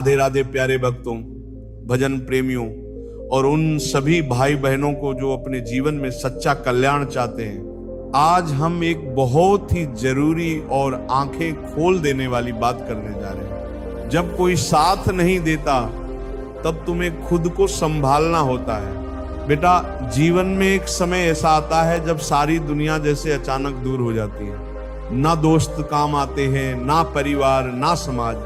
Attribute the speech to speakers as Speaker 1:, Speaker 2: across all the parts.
Speaker 1: राधे राधे प्यारे भक्तों, भजन प्रेमियों और उन सभी भाई बहनों को जो अपने जीवन में सच्चा कल्याण चाहते हैं। आज हम एक बहुत ही जरूरी और आंखें खोल देने वाली बात करने जा रहे हैं। जब कोई साथ नहीं देता तब तुम्हें खुद को संभालना होता है। बेटा, जीवन में एक समय ऐसा आता है जब सारी दुनिया जैसे अचानक दूर हो जाती है। ना दोस्त काम आते हैं, ना परिवार, ना समाज,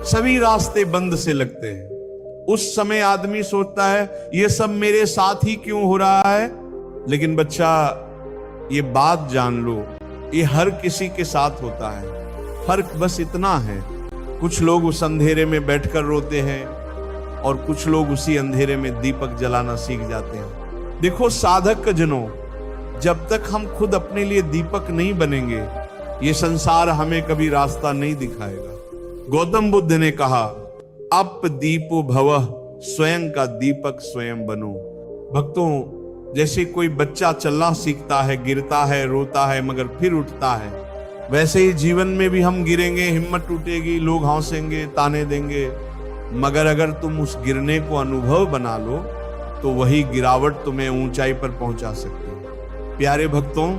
Speaker 1: सभी रास्ते बंद से लगते हैं। उस समय आदमी सोचता है ये सब मेरे साथ ही क्यों हो रहा है। लेकिन बच्चा, ये बात जान लो, ये हर किसी के साथ होता है। फर्क बस इतना है, कुछ लोग उस अंधेरे में बैठकर रोते हैं और कुछ लोग उसी अंधेरे में दीपक जलाना सीख जाते हैं। देखो साधक जनों, जब तक हम खुद अपने लिए दीपक नहीं बनेंगे, ये संसार हमें कभी रास्ता नहीं दिखाएगा। गौतम बुद्ध ने कहा, अप दीपो भवः, स्वयं का दीपक स्वयं बनो। भक्तों, जैसे कोई बच्चा चलना सीखता है, गिरता है, रोता है, मगर फिर उठता है, वैसे ही जीवन में भी हम गिरेंगे, हिम्मत टूटेगी, लोग हंसेंगे, ताने देंगे, मगर अगर तुम उस गिरने को अनुभव बना लो तो वही गिरावट तुम्हें ऊंचाई पर पहुंचा सकती है। प्यारे भक्तों,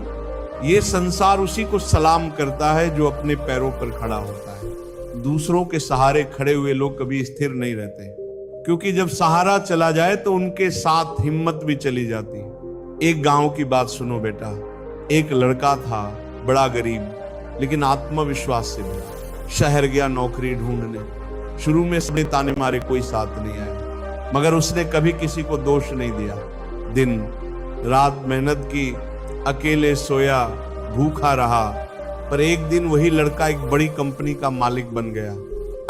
Speaker 1: ये संसार उसी को सलाम करता है जो अपने पैरों पर खड़ा होता है। दूसरों के सहारे खड़े हुए लोग कभी स्थिर नहीं रहते, क्योंकि जब सहारा चला जाए तो उनके साथ हिम्मत भी चली जाती है। एक गांव की बात सुनो बेटा। एक लड़का था, बड़ा गरीब, लेकिन आत्मविश्वास से भरा। शहर गया नौकरी ढूंढने। शुरू में सबने ताने मारे, कोई साथ नहीं आया, मगर उसने कभी किसी को दोष नहीं दिया। दिन रात मेहनत की, अकेले सोया, भूखा रहा, पर एक दिन वही लड़का एक बड़ी कंपनी का मालिक बन गया।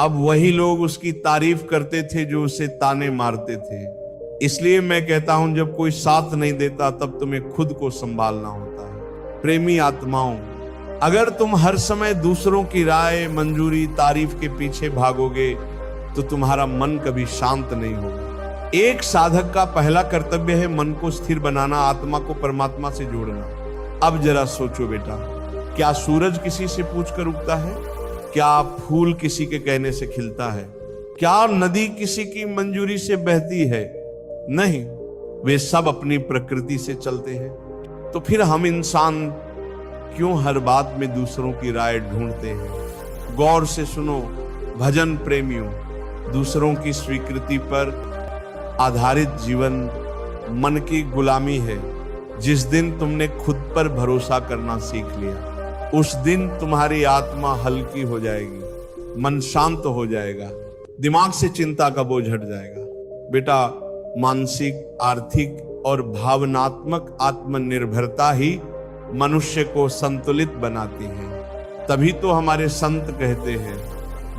Speaker 1: अब वही लोग उसकी तारीफ करते थे जो उसे ताने मारते थे। इसलिए मैं कहता हूं, जब कोई साथ नहीं देता तब तुम्हें खुद को संभालना होता है। प्रेमी आत्माओं, अगर तुम हर समय दूसरों की राय, मंजूरी, तारीफ के पीछे भागोगे तो तुम्हारा मन कभी शांत नहीं होगा। एक साधक का पहला कर्तव्य है मन को स्थिर बनाना, आत्मा को परमात्मा से जोड़ना। अब जरा सोचो बेटा, क्या सूरज किसी से पूछकर उगता है? क्या फूल किसी के कहने से खिलता है? क्या नदी किसी की मंजूरी से बहती है? नहीं, वे सब अपनी प्रकृति से चलते हैं। तो फिर हम इंसान क्यों हर बात में दूसरों की राय ढूंढते हैं? गौर से सुनो भजन प्रेमियों, दूसरों की स्वीकृति पर आधारित जीवन मन की गुलामी है। जिस दिन तुमने खुद पर भरोसा करना सीख लिया, उस दिन तुम्हारी आत्मा हल्की हो जाएगी, मन शांत हो जाएगा, दिमाग से चिंता का बोझ हट जाएगा। बेटा, मानसिक, आर्थिक और भावनात्मक आत्मनिर्भरता ही मनुष्य को संतुलित बनाती है। तभी तो हमारे संत कहते हैं,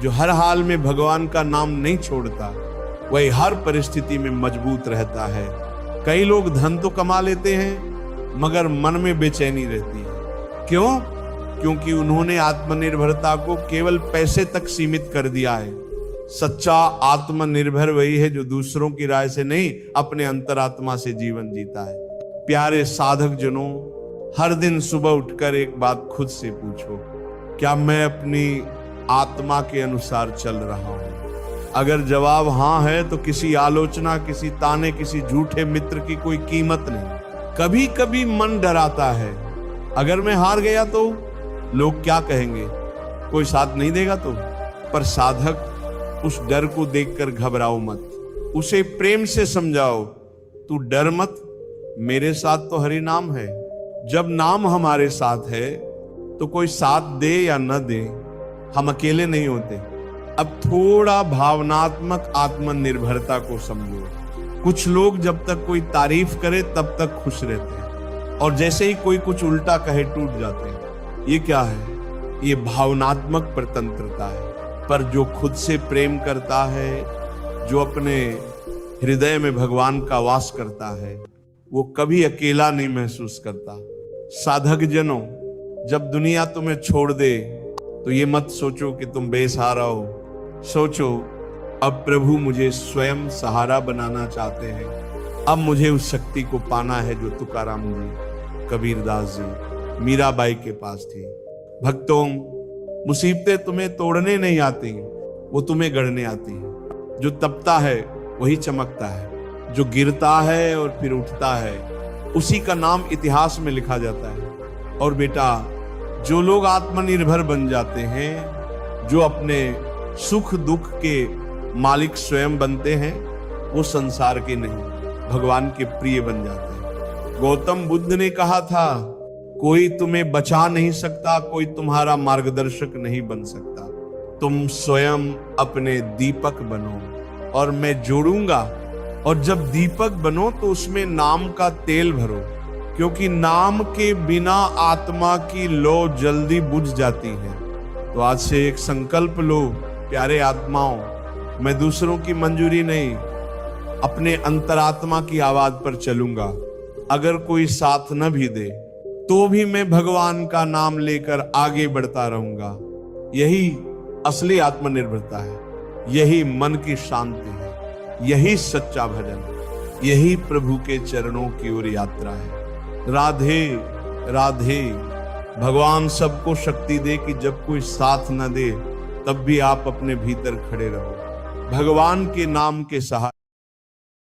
Speaker 1: जो हर हाल में भगवान का नाम नहीं छोड़ता, वही हर परिस्थिति में मजबूत रहता है। कई लोग धन तो कमा लेते हैं, मगर मन में बेचैनी रहती है। क्यों? क्योंकि उन्होंने आत्मनिर्भरता को केवल पैसे तक सीमित कर दिया है। सच्चा आत्मनिर्भर वही है जो दूसरों की राय से नहीं, अपने अंतरात्मा से जीवन जीता है। प्यारे साधक जनों, हर दिन सुबह उठकर एक बात खुद से पूछो, क्या मैं अपनी आत्मा के अनुसार चल रहा हूं? अगर जवाब हां है तो किसी आलोचना, किसी ताने, किसी झूठे मित्र की कोई कीमत नहीं। कभी कभी मन डराता है, अगर मैं हार गया तो लोग क्या कहेंगे, कोई साथ नहीं देगा तो। पर साधक, उस डर को देखकर घबराओ मत, उसे प्रेम से समझाओ, तू डर मत, मेरे साथ तो हरि नाम है। जब नाम हमारे साथ है तो कोई साथ दे या न दे, हम अकेले नहीं होते। अब थोड़ा भावनात्मक आत्मनिर्भरता को समझो। कुछ लोग जब तक कोई तारीफ करे तब तक खुश रहते हैं, और जैसे ही कोई कुछ उल्टा कहे टूट जाते हैं। ये क्या है? ये भावनात्मक परतंत्रता है। पर जो खुद से प्रेम करता है, जो अपने हृदय में भगवान का वास करता है, वो कभी अकेला नहीं महसूस करता। साधक जनों, जब दुनिया तुम्हें छोड़ दे तो ये मत सोचो कि तुम बेसहारा हो। सोचो, अब प्रभु मुझे स्वयं सहारा बनाना चाहते हैं। अब मुझे उस शक्ति को पाना है जो तुकाराम जी, कबीरदास जी, मीराबाई के पास थी। भक्तों, मुसीबतें तुम्हें तोड़ने नहीं आती, वो तुम्हें गढ़ने आती हैं। जो तपता है वही चमकता है, जो गिरता है और फिर उठता है उसी का नाम इतिहास में लिखा जाता है। और बेटा, जो लोग आत्मनिर्भर बन जाते हैं, जो अपने सुख दुख के मालिक स्वयं बनते हैं, वो संसार के नहीं, भगवान के प्रिय बन जाते हैं। गौतम बुद्ध ने कहा था, कोई तुम्हें बचा नहीं सकता, कोई तुम्हारा मार्गदर्शक नहीं बन सकता, तुम स्वयं अपने दीपक बनो और मैं जोड़ूंगा। और जब दीपक बनो तो उसमें नाम का तेल भरो, क्योंकि नाम के बिना आत्मा की लौ जल्दी बुझ जाती है। तो आज से एक संकल्प लो, प्यारे आत्माओं, मैं दूसरों की मंजूरी नहीं, अपने अंतरात्मा की आवाज पर चलूंगा। अगर कोई साथ न भी दे तो भी मैं भगवान का नाम लेकर आगे बढ़ता रहूंगा। यही असली आत्मनिर्भरता है, यही मन की शांति है, यही सच्चा भजन, यही प्रभु के चरणों की ओर यात्रा है। राधे राधे। भगवान सबको शक्ति दे कि जब कोई साथ न दे तब भी आप अपने भीतर खड़े रहो, भगवान के नाम के सहारे।